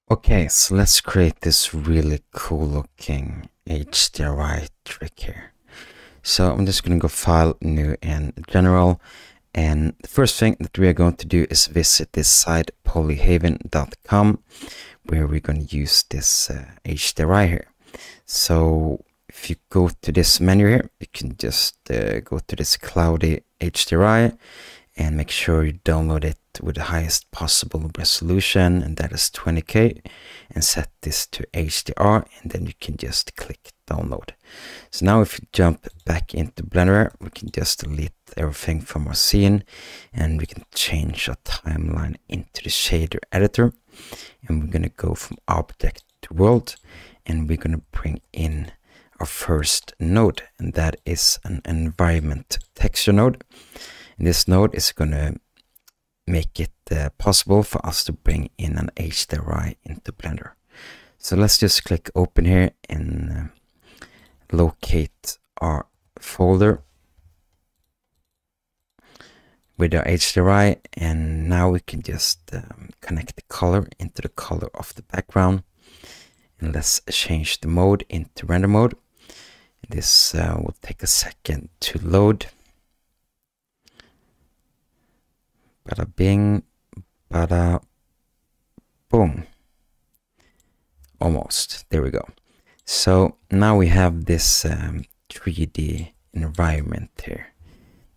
Okay, so let's create this really cool looking HDRI trick here. So I'm just going to go File, New, and General. And the first thing that we are going to do is visit this site polyhaven.com, where we're going to use this HDRI here. So if you go to this menu here, you can just go to this cloudy HDRI and make sure you download it with the highest possible resolution, and that is 20K, and set this to HDR, and then you can just click download. So now if you jump back into Blender, we can just delete everything from our scene, and we can change our timeline into the shader editor, and we're going to go from object to world, and we're going to bring in our first node, and that is an environment texture node. And this node is going to make it possible for us to bring in an HDRI into Blender. So let's just click open here and locate our folder with our HDRI, and now we can just connect the color into the color of the background, and let's change the mode into render mode. This will take a second to load. Bada bing, bada boom. Almost. There we go. So now we have this 3D environment here.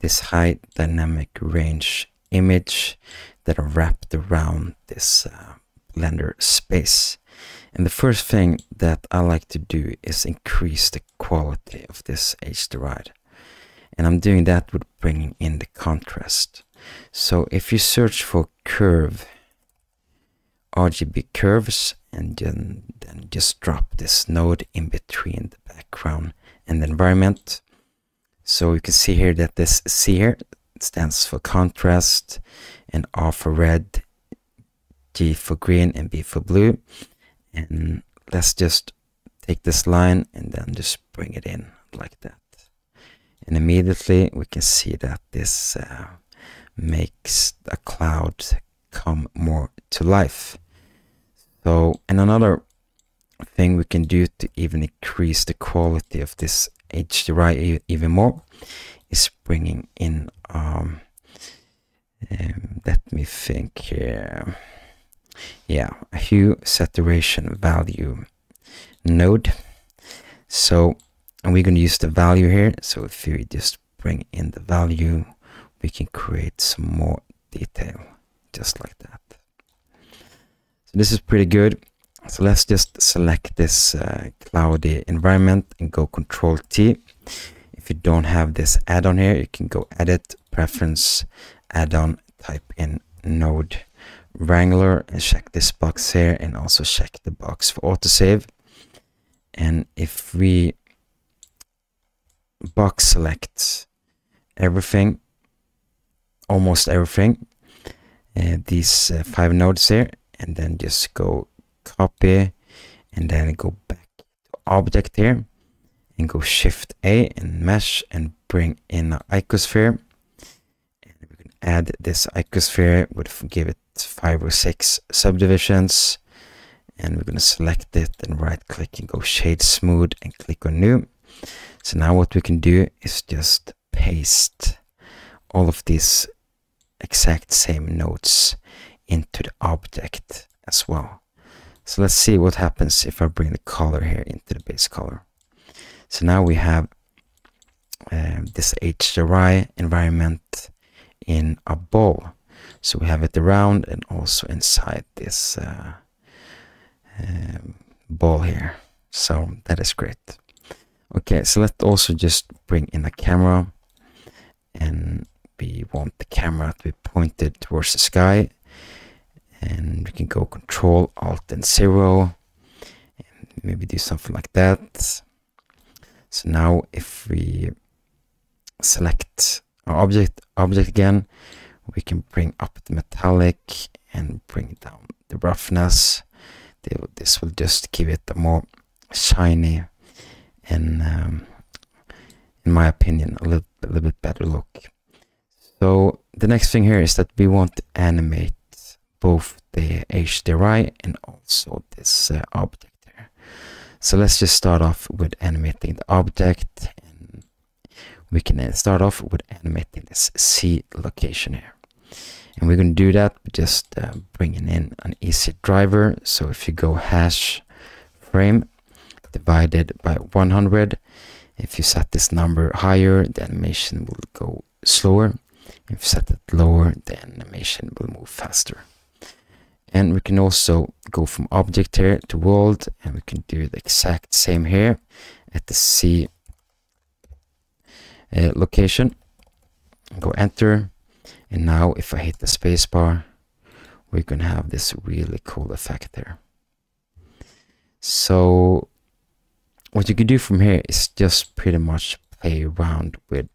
This high dynamic range image that are wrapped around this Blender space. And the first thing that I like to do is increase the quality of this HDRI. And I'm doing that with bringing in the contrast. So if you search for curve, RGB curves, and then just drop this node in between the background and the environment. So you can see here that this C here stands for contrast, and R for red, G for green, and B for blue. And let's just take this line and then just bring it in like that. And immediately we can see that this makes the cloud come more to life. So, and another thing we can do to even increase the quality of this HDRI even more is bringing in let me think here. Yeah, a hue saturation value node. So, and we're going to use the value here. So if we just bring in the value, we can create some more detail, just like that. So this is pretty good. So let's just select this cloudy environment and go Control T. If you don't have this add-on here, you can go Edit, Preference, Add-on, type in Node Wrangler, and check this box here, and also check the box for autosave. And if we box select everything, almost everything, these 5 nodes here, and then just go copy, and then go back to object here, and go Shift A and mesh, and bring in an icosphere, and we can add this icosphere, give it 5 or 6 subdivisions, and we're going to select it and right click and go Shade Smooth and click on New. So now what we can do is just paste all of these exact same nodes into the object as well. So let's see what happens if I bring the color here into the base color. So now we have this HDRI environment in a ball. So we have it around and also inside this ball here. So that is great. Okay, so let's also just bring in a camera, and we want the camera to be pointed towards the sky, and we can go Control Alt and 0 and maybe do something like that. So now if we select our object again, we can bring up the metallic and bring down the roughness. This will just give it a more shiny and in my opinion a little bit better look. So the next thing here is that we want to animate both the HDRI and also this object here. So let's just start off with animating the object, and we can start off with animating this C location here. And we're going to do that by just bringing in an easy driver. So if you go hash frame divided by 100, if you set this number higher, the animation will go slower. If you set it lower, the animation will move faster. And we can also go from object here to world, and we can do the exact same here at the C location. Go enter, and now if I hit the spacebar, we're gonna have this really cool effect there. So what you can do from here is just pretty much play around with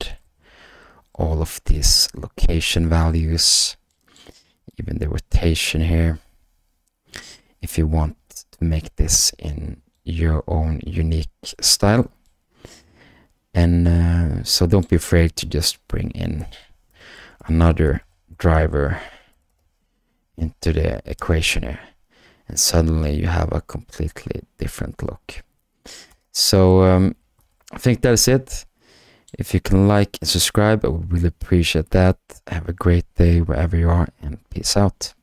all of these location values, even the rotation here, if you want to make this in your own unique style. And so don't be afraid to just bring in another driver into the equation here, and suddenly you have a completely different look. So I think that's it. If you can like and subscribe, I would really appreciate that. Have a great day wherever you are, and peace out.